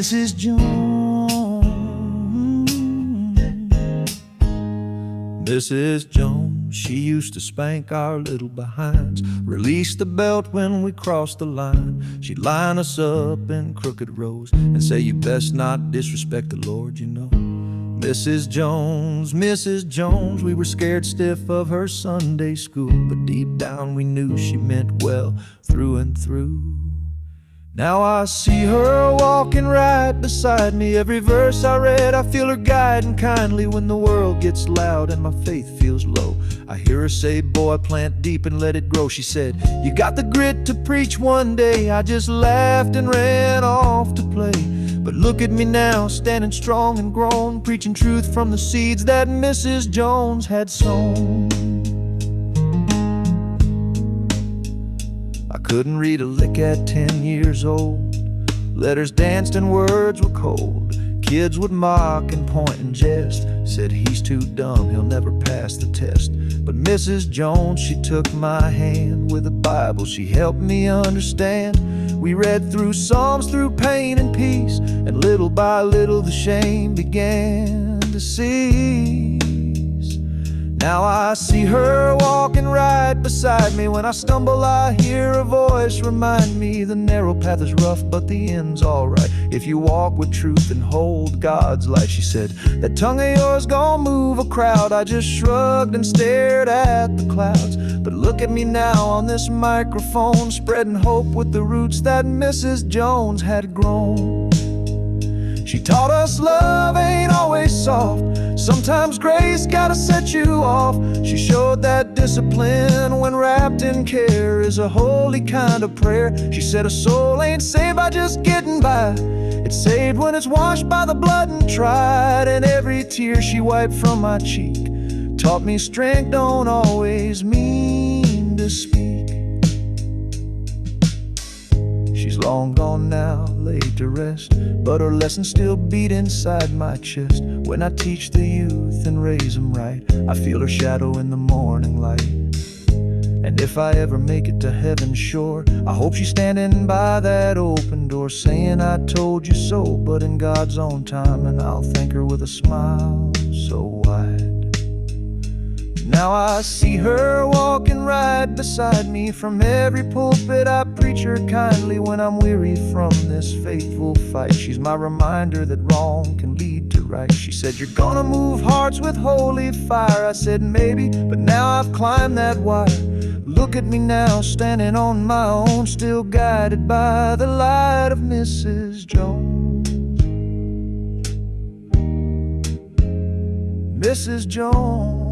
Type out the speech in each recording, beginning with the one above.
Mrs. Jones. Mrs. Jones, she used to spank our little behinds, release the belt when we crossed the line. She'd line us up in crooked rows and say, you best not disrespect the Lord, you know. Mrs. Jones, Mrs. Jones, we were scared stiff of her Sunday school, but deep down we knew she meant well through and through. Now I see her walking right beside me. Every verse I read, I feel her guiding kindly. When the world gets loud and my faith feels low, I hear her say, boy, plant deep and let it grow. She said, you got the grit to preach one day. I just laughed and ran off to play. But look at me now, standing strong and grown, preaching truth from the seeds that Mrs. Jones had sown. I couldn't read a lick at 10 years old. Letters danced and words were cold. Kids would mock and point and jest, said he's too dumb, he'll never pass the test. But Mrs. Jones, she took my hand. With the Bible she helped me understand. We read through Psalms through pain and peace, and little by little the shame began to cease. Now I see her walking right beside me. When I stumble I hear a voice remind me, the narrow path is rough but the end's alright if you walk with truth and hold God's light. She said, that tongue of yours gon' move a crowd. I just shrugged and stared at the clouds. But look at me now on this microphone, spreading hope with the roots that Mrs. Jones had grown. She taught us love ain't always soft. Sometimes grace gotta set you off. She showed that discipline when wrapped in care is a holy kind of prayer. She said a soul ain't saved by just getting by. It's saved when it's washed by the blood and tried. And every tear she wiped from my cheek taught me strength don't always mean to speak. She's long gone now, laid to rest, but her lessons still beat inside my chest. When I teach the youth and raise them right, I feel her shadow in the morning light. And if I ever make it to heaven's shore, I hope she's standing by that open door, saying I told you so, but in God's own time. And I'll thank her with a smile so wide. Now I see her walking right beside me. From every pulpit I preach her kindly when I'm weary from this faithful fight. She's my reminder that wrong can lead to right. She said, you're gonna move hearts with holy fire. I said, maybe, but now I've climbed that wire. Look at me now, standing on my own, still guided by the light of Mrs. Jones. Mrs. Jones.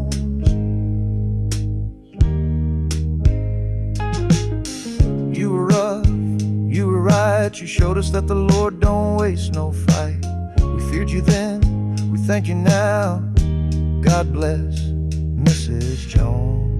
You were rough, you were right. You showed us that the Lord don't waste no fight. We feared you then, we thank you now. God bless Mrs. Jones.